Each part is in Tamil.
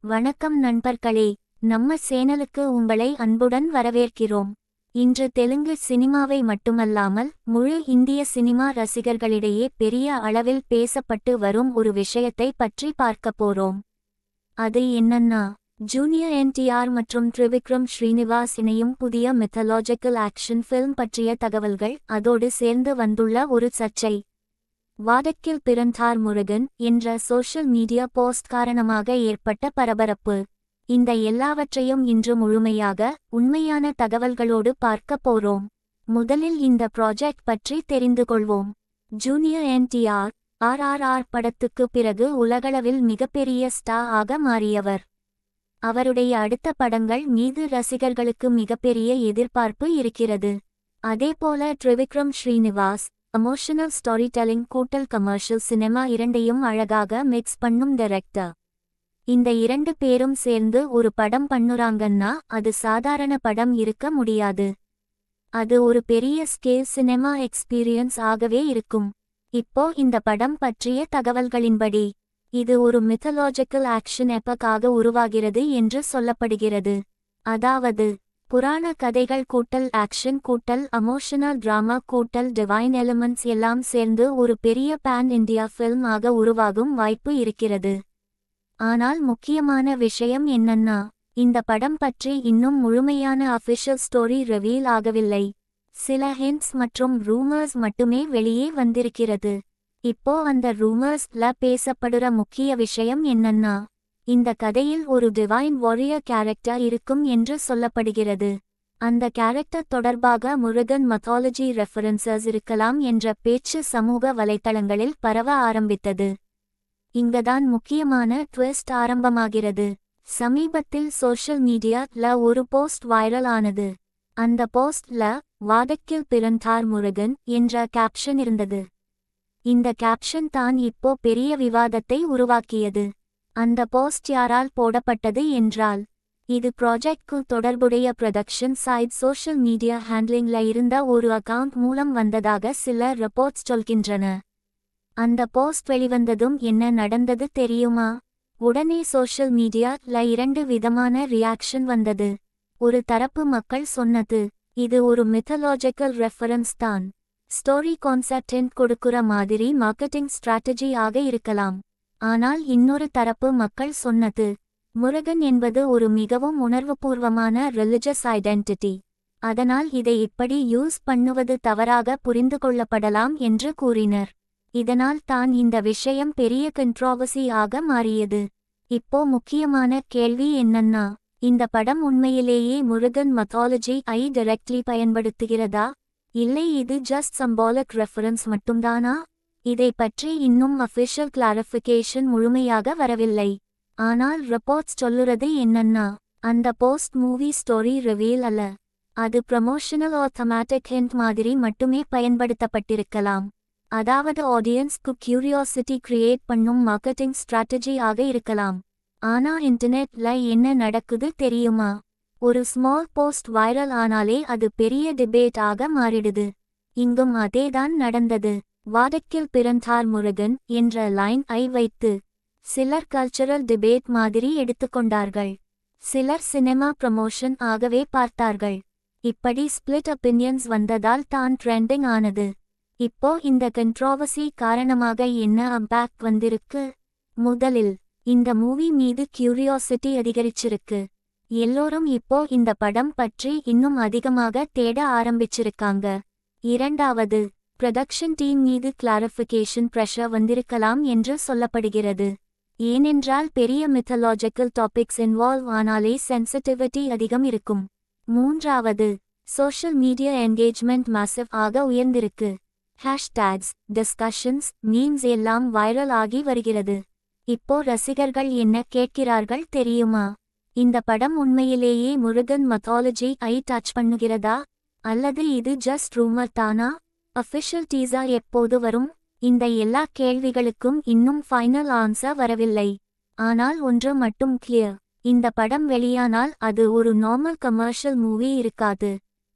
வணக்கம் நண்பர்களே, நம்ம சேனலுக்கு உங்களை அன்புடன் வரவேற்கிறோம். இன்று தெலுங்கு சினிமாவை மட்டுமல்லாமல் முழு இந்திய சினிமா ரசிகர்களிடையே பெரிய அளவில் பேசப்பட்டு வரும் ஒரு விஷயத்தை பற்றி பார்க்க போறோம். அது என்னன்னா, ஜூனியர் என்டிஆர் மற்றும் த்ரிவிக்ரம் ஸ்ரீனிவாஸ் இணையும் புதிய மித்தாலஜிக்கல் ஆக்ஷன் ஃபில்ம் பற்றிய தகவல்கள், அதோடு சேர்ந்து வந்துள்ள ஒரு சர்ச்சை. வாதக்கில் பிறந்தார் முருகன் என்ற சோஷியல் மீடியா போஸ்ட் காரணமாக ஏற்பட்ட பரபரப்பு. இந்த எல்லாவற்றையும் இன்று முழுமையாக உண்மையான தகவல்களோடு பார்க்க போறோம். முதலில் இந்த ப்ராஜெக்ட் பற்றி தெரிந்து கொள்வோம். ஜூனியர் என்டிஆர் RRR படத்துக்கு பிறகு உலகளவில் மிகப்பெரிய ஸ்டார் ஆக மாறியவர். அவருடைய அடுத்த படங்கள் மீது ரசிகர்களுக்கு மிகப்பெரிய எதிர்பார்ப்பு இருக்கிறது. அதேபோல Trivikram Srinivas emotional story telling கூட்டல் கமர்ஷியல் சினிமா இரண்டையும் அழகாக மிக்ஸ் பண்ணும் டைரக்டர். இந்த இரண்டு பேரும் சேர்ந்து ஒரு படம் பண்ணுறாங்கன்னா அது சாதாரண படம் இருக்க முடியாது. அது ஒரு பெரிய ஸ்கேல் சினிமா எக்ஸ்பீரியன்ஸ் ஆகவே இருக்கும். இப்போ இந்த படம் பற்றிய தகவல்களின்படி, இது ஒரு மித்தாலஜிக்கல் ஆக்ஷன் எபக் ஆக உருவாகிறது என்று சொல்லப்படுகிறது. அதாவது புராண கதைகள் கூட்டல் ஆக்ஷன் கூட்டல் எமோஷனல் டிராமா கூட்டல் டிவைன் எலிமெண்ட்ஸ் எல்லாம் சேர்ந்து ஒரு பெரிய பேன் இந்தியா ஃபில்ம் ஆக உருவாகும் வாய்ப்பு இருக்கிறது. ஆனால் முக்கியமான விஷயம் என்னன்னா, இந்த படம் பற்றி இன்னும் முழுமையான அஃபிஷியல் ஸ்டோரி ரிவீல் ஆகவில்லை. சில ஹிண்ட்ஸ் மற்றும் ரூமர்ஸ் மட்டுமே வெளியே வந்திருக்கிறது. இப்போ அந்த ரூமர்ஸ்ல பேசப்படுற முக்கிய விஷயம் என்னன்னா, இந்த கதையில் ஒரு டிவைன் வாரியர் கேரக்டர் இருக்கும் என்று சொல்லப்படுகிறது. அந்த கேரக்டர் தொடர்பாக முருகன் மெத்தாலஜி ரெஃபரன்சஸ் இருக்கலாம் என்ற பேச்சு சமூக வலைத்தளங்களில் பரவ ஆரம்பித்தது. இங்கதான் முக்கியமான ட்விஸ்ட் ஆரம்பமாகிறது. சமீபத்தில் சோஷியல் மீடியால ஒரு போஸ்ட் வைரல் ஆனது. அந்த போஸ்ட்ல வாதக்கில் பிறந்தார் முருகன் என்ற கேப்ஷன் இருந்தது. இந்த கேப்ஷன் தான் இப்போ பெரிய விவாதத்தை உருவாக்கியது. அந்த போஸ்ட் யாரால் போடப்பட்டது என்றால், இது ப்ராஜெக்ட்க்கு தொடர்புடைய ப்ரொடக்ஷன் சைட் சோஷியல் மீடியா ஹேண்ட்லிங்ல இருந்த ஒரு அக்கவுண்ட் மூலம் வந்ததாக சில ரிப்போர்ட்ஸ் சொல்கின்றன. அந்த போஸ்ட் வெளிவந்ததும் என்ன நடந்தது தெரியுமா? உடனே சோஷியல் மீடியால இரண்டு விதமான ரியாக்ஷன் வந்தது. ஒரு தரப்பு மக்கள் சொன்னது, இது ஒரு மித்தாலஜிக்கல் ரெஃபரன்ஸ் தான், ஸ்டோரி கான்செப்ட் ஹிண்ட் கொடுக்குற மாதிரி மார்க்கெட்டிங் ஸ்ட்ராட்டஜி ஆக இருக்கலாம். ஆனால் இன்னொரு தரப்பு மக்கள் சொன்னது, முருகன் என்பது ஒரு மிகவும் உணர்வுபூர்வமான ரிலிஜியஸ் ஐடென்டிட்டி. அதனால் இதை இப்படி யூஸ் பண்ணுவது தவறாக புரிந்து கொள்ளப்படலாம் என்று கூறினர். இதனால் தான் இந்த விஷயம் பெரிய கண்ட்ரோவர்சி ஆக மாறியது. இப்போ முக்கியமான கேள்வி என்னன்னா, இந்த படம் உண்மையிலேயே முருகன் மெத்தாலஜி ஐ டைரக்ட்லி பயன்படுத்துகிறதா, இல்லை இது ஜஸ்ட் சிம்பாலிக் ரெஃபரன்ஸ் மட்டும்தானா? இதை பற்றி இன்னும் அஃபிஷியல் கிளாரிஃபிகேஷன் முழுமையாக வரவில்லை. ஆனால் ரிப்போர்ட்ஸ் சொல்லுறது என்னன்னா, அந்த போஸ்ட் மூவி ஸ்டோரி ரிவீல் அல்ல, அது ப்ரமோஷனல் ஆர் தமாட்டிக் ஹிண்ட் மாதிரி மட்டுமே பயன்படுத்தப்பட்டிருக்கலாம். அதாவது ஆடியன்ஸ்க்கு கியூரியாசிட்டி கிரியேட் பண்ணும் மார்க்கெட்டிங் ஸ்ட்ராட்டஜி ஆக இருக்கலாம். ஆனா இன்டர்நெட்ல என்ன நடக்குது தெரியுமா? ஒரு ஸ்மால் போஸ்ட் வைரல் ஆனாலே அது பெரிய டிபேட் ஆக மாறிடுது. இங்கும் அதேதான் நடந்தது. வாதக்கில் பிறந்தார் முருகன் என்ற லைன் ஐ வைத்து சிலர் கல்ச்சரல் டிபேட் மாதிரி எடுத்துக்கொண்டார்கள். சிலர் சினிமா ப்ரமோஷன் ஆகவே பார்த்தார்கள். இப்படி ஸ்பிளிட் ஒபினியன்ஸ் வந்ததால் தான் ட்ரெண்டிங் ஆனது. இப்போ இந்த கண்ட்ரோவர்சி காரணமாக என்ன இம்பாக்ட் வந்திருக்கு? முதலில், இந்த மூவி மீது கியூரியாசிட்டி அதிகரிச்சிருக்கு. எல்லோரும் இப்போ இந்த படம் பற்றி இன்னும் அதிகமாக தேட ஆரம்பிச்சிருக்காங்க. இரண்டாவது, ப்ரொடக்ஷன் டீம் மீது கிளாரிஃபிகேஷன் ப்ரெஷர் வந்திருக்கலாம் என்று சொல்லப்படுகிறது. ஏனென்றால் பெரிய மித்தாலஜிக்கல் டாபிக்ஸ் இன்வால்வ் ஆனாலே சென்சிட்டிவிட்டி அதிகம் இருக்கும். மூன்றாவது, சோஷியல் மீடியா என்கேஜ்மெண்ட் மாசிவ் ஆக உயர்ந்திருக்கு. ஹேஷ்டேக்ஸ், டிஸ்கஷன்ஸ், மீம்ஸ் எல்லாம் வைரல் ஆகி வருகிறது. இப்போ ரசிகர்கள் என்ன கேட்கிறார்கள் தெரியுமா? இந்த படம் உண்மையிலேயே முருகன் மெத்தாலஜி ஐ டச் பண்ணுகிறதா, அல்லது இது ஜஸ்ட் ரூமர் தானா? அஃபிஷியல் டீசர் எப்போது வரும்? இந்த எல்லா கேள்விகளுக்கும் இன்னும் ஃபைனல் ஆன்சர் வரவில்லை. ஆனால் ஒன்று மட்டும் கிளியர், இந்த படம் வெளியானால் அது ஒரு நார்மல் கமர்ஷியல் மூவி இருக்காது.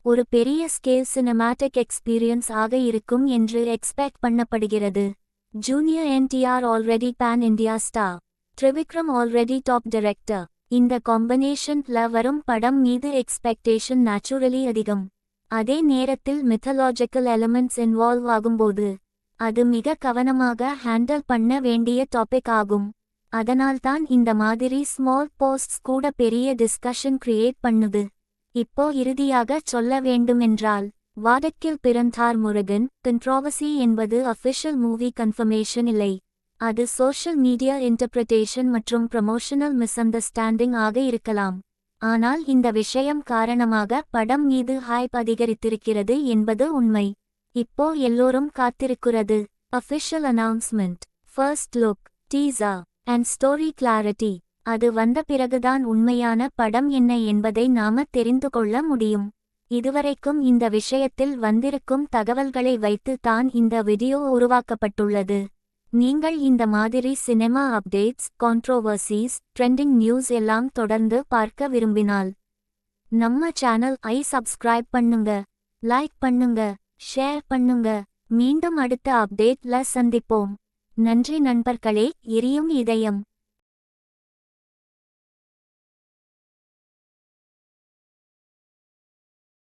ஒரு பெரிய ஸ்கேல் சினிமாட்டிக் எக்ஸ்பீரியன்ஸ் ஆக இருக்கும் என்று எக்ஸ்பெக்ட் பண்ணப்படுகிறது. Junior NTR already pan India star. Trivikram already top director. இந்த காம்பினேஷன்ல வரும் படம் மீது எக்ஸ்பெக்டேஷன் நேச்சுரலி அதிகம். அதே நேரத்தில் மித்தாலஜிக்கல் எலிமெண்ட்ஸ் இன்வால்வ் ஆகும்போது அது மிக கவனமாக ஹேண்டில் பண்ண வேண்டிய டாபிக் ஆகும். அதனால்தான் இந்த மாதிரி ஸ்மால் போஸ்ட்ஸ் கூட பெரிய டிஸ்கஷன் கிரியேட் பண்ணுது. இப்போ இறுதியாக சொல்ல வேண்டுமென்றால், வாடக்கில் பிறந்தார் முருகன் கண்ட்ரோவர்சி என்பது அஃபிஷியல் மூவி கன்ஃபர்மேஷன் இல்லை. அது சோஷியல் மீடியா இன்டர்பிரேஷன் மற்றும் ப்ரமோஷனல் மிஸ்அண்டர்ஸ்டாண்டிங் ஆக இருக்கலாம். ஆனால் இந்த விஷயம் காரணமாக படம் மீது ஹைப் அதிகரித்திருக்கிறது என்பது உண்மை. இப்போ எல்லோரும் காத்திருக்கிறது official announcement, first look, teaser and story clarity. அது வந்த பிறகுதான் உண்மையான படம் என்ன என்பதை நாம தெரிந்து கொள்ள முடியும். இதுவரைக்கும் இந்த விஷயத்தில் வந்திருக்கும் தகவல்களை வைத்து தான் இந்த வீடியோ உருவாக்கப்பட்டுள்ளது. நீங்கள் இந்த மாதிரி சினிமா அப்டேட்ஸ், கான்ட்ரோவர்சிஸ், ட்ரெண்டிங் நியூஸ் எல்லாம் தொடர்ந்து பார்க்க விரும்பினால் நம்ம சேனல் ஐ சப்ஸ்கிரைப் பண்ணுங்க, லைக் பண்ணுங்க, ஷேர் பண்ணுங்க. மீண்டும் அடுத்த அப்டேட்ல சந்திப்போம். நன்றி நண்பர்களே. எரியும் இதயம்.